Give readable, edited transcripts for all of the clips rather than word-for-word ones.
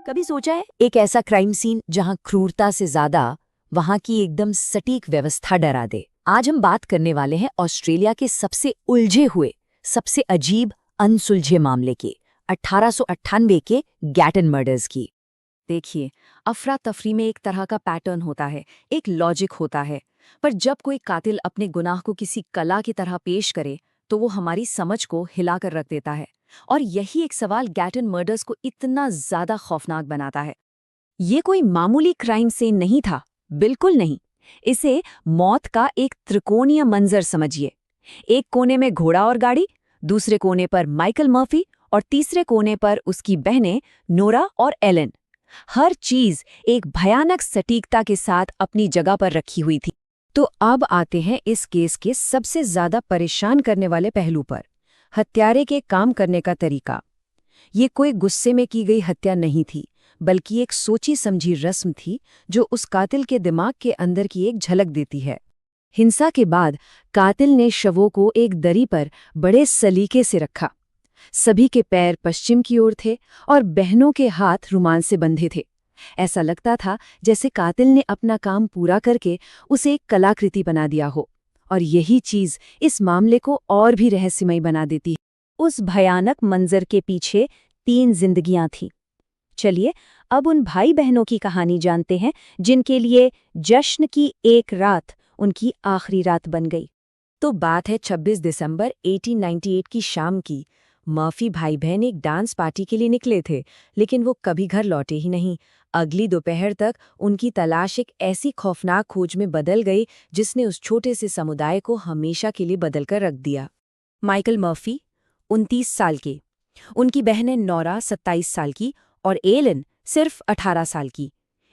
कभी सोचा है एक ऐसा क्राइम सीन जहां क्रूरता से ज्यादा वहां की एकदम सटीक व्यवस्था डरा दे। आज हम बात करने वाले हैं ऑस्ट्रेलिया के सबसे उलझे हुए, सबसे अजीब अनसुलझे मामले के 1898 के गैटन मर्डर्स की। देखिए, अफरा तफरी में एक तरह का पैटर्न होता है, एक लॉजिक होता है, पर जब कोई कातिल अपने गुनाह को किसी कला की तरह पेश करे तो वो हमारी समझ को हिलाकर रख देता है। और यही एक सवाल गैटन मर्डर्स को इतना ज्यादा खौफनाक बनाता है। ये कोई मामूली क्राइम सीन नहीं था, बिल्कुल नहीं। इसे मौत का एक त्रिकोणीय मंजर समझिए। एक कोने में घोड़ा और गाड़ी, दूसरे कोने पर माइकल मर्फी और तीसरे कोने पर उसकी बहनें नोरा और एलन। हर चीज एक भयानक सटीकता के साथ अपनी जगह पर रखी हुई थी। तो अब आते हैं इस केस के सबसे ज्यादा परेशान करने वाले पहलू पर, हत्यारे के काम करने का तरीका। ये कोई गुस्से में की गई हत्या नहीं थी, बल्कि एक सोची समझी रस्म थी जो उस कातिल के दिमाग के अंदर की एक झलक देती है। हिंसा के बाद कातिल ने शवों को एक दरी पर बड़े सलीके से रखा। सभी के पैर पश्चिम की ओर थे और बहनों के हाथ रुमाल से बंधे थे। ऐसा लगता था जैसे कातिल ने अपना काम पूरा करके उसे एक कलाकृति बना दिया हो। और यही चीज इस मामले को और भी रहस्यमय बना देती है। उस भयानक मंजर के पीछे 3 जिंदगियां थीं। चलिए अब उन भाई बहनों की कहानी जानते हैं जिनके लिए जश्न की एक रात उनकी आखिरी रात बन गई। तो बात है 26 दिसंबर 1898 की शाम की। मर्फी भाई बहन एक डांस पार्टी के लिए निकले थे, लेकिन वो कभी घर लौटे ही नहीं। अगली दोपहर तक उनकी तलाश एक ऐसी खौफनाक खोज में बदल गई जिसने उस छोटे से समुदाय को हमेशा के लिए बदलकर रख दिया। माइकल मर्फी 29 साल के, उनकी बहनें नोरा 27 साल की और एलन सिर्फ 18 साल की।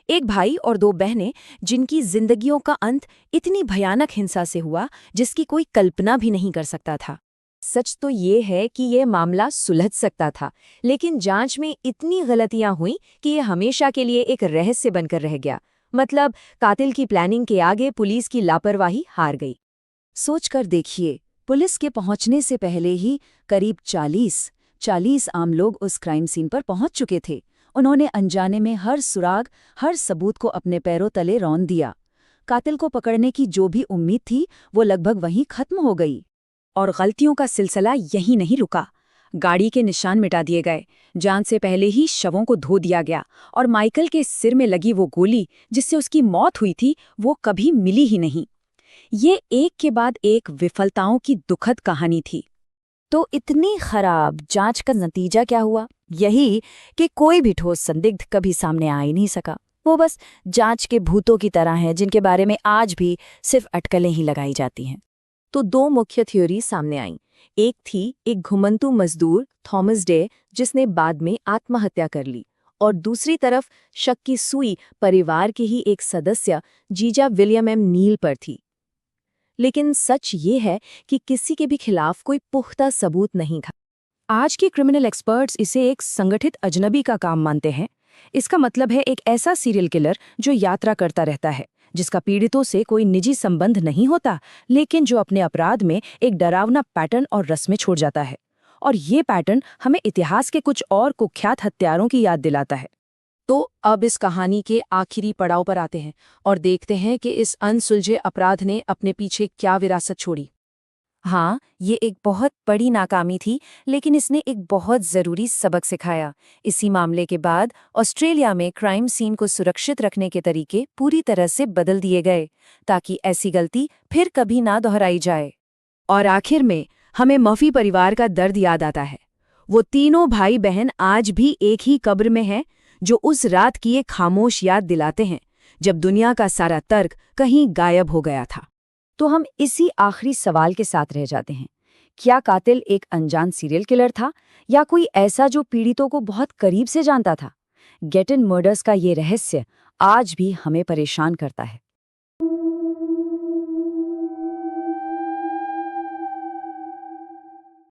एक भाई और 2 बहनें जिनकी जिंदगियों का अंत इतनी भयानक हिंसा से हुआ जिसकी कोई कल्पना भी नहीं कर सकता था। सच तो ये है कि ये मामला सुलझ सकता था, लेकिन जांच में इतनी गलतियां हुई कि ये हमेशा के लिए एक रहस्य बनकर रह गया। मतलब कातिल की प्लानिंग के आगे पुलिस की लापरवाही हार गई। सोचकर देखिए, पुलिस के पहुंचने से पहले ही करीब 40 आम लोग उस क्राइम सीन पर पहुंच चुके थे। उन्होंने अनजाने में हर सुराग, हर सबूत को अपने पैरों तले रौंद दिया। कातिल को पकड़ने की जो भी उम्मीद थी वो लगभग वहीं खत्म हो गई। और गलतियों का सिलसिला यहीं नहीं रुका। गाड़ी के निशान मिटा दिए गए, जान से पहले ही शवों को धो दिया गया और माइकल के सिर में लगी वो गोली जिससे उसकी मौत हुई थी वो कभी मिली ही नहीं। ये एक के बाद एक विफलताओं की दुखद कहानी थी। तो इतनी खराब जांच का नतीजा क्या हुआ? यही कि कोई भी ठोस संदिग्ध कभी सामने आ ही नहीं सका। वो बस जांच के भूतों की तरह हैं जिनके बारे में आज भी सिर्फ अटकलें ही लगाई जाती हैं। तो 2 मुख्य थ्योरी सामने आईं। एक थी एक घुमंतू मजदूर थॉमस डे जिसने बाद में आत्महत्या कर ली, और दूसरी तरफ शक की सुई परिवार के ही एक सदस्य जीजा विलियम एम नील पर थी। लेकिन सच ये है कि किसी के भी खिलाफ कोई पुख्ता सबूत नहीं था। आज के क्रिमिनल एक्सपर्ट्स इसे एक संगठित अजनबी का काम मानते हैं। इसका मतलब है एक ऐसा सीरियल किलर जो यात्रा करता रहता है, जिसका पीड़ितों से कोई निजी संबंध नहीं होता, लेकिन जो अपने अपराध में एक डरावना पैटर्न और रस्में छोड़ जाता है। और ये पैटर्न हमें इतिहास के कुछ और कुख्यात हत्यारों की याद दिलाता है। तो अब इस कहानी के आखिरी पड़ाव पर आते हैं और देखते हैं कि इस अनसुलझे अपराध ने अपने पीछे क्या विरासत छोड़ी। हाँ, ये एक बहुत बड़ी नाकामी थी, लेकिन इसने एक बहुत ज़रूरी सबक सिखाया। इसी मामले के बाद ऑस्ट्रेलिया में क्राइम सीन को सुरक्षित रखने के तरीके पूरी तरह से बदल दिए गए, ताकि ऐसी गलती फिर कभी ना दोहराई जाए। और आखिर में हमें मर्फी परिवार का दर्द याद आता है। वो तीनों भाई बहन आज भी एक ही कब्र में हैं, जो उस रात की एक खामोश याद दिलाते हैं जब दुनिया का सारा तर्क कहीं गायब हो गया था। तो हम इसी आखिरी सवाल के साथ रह जाते हैं। क्या कातिल एक अनजान सीरियल किलर था, या कोई ऐसा जो पीड़ितों को बहुत करीब से जानता था? गैटन मर्डर्स का ये रहस्य आज भी हमें परेशान करता है।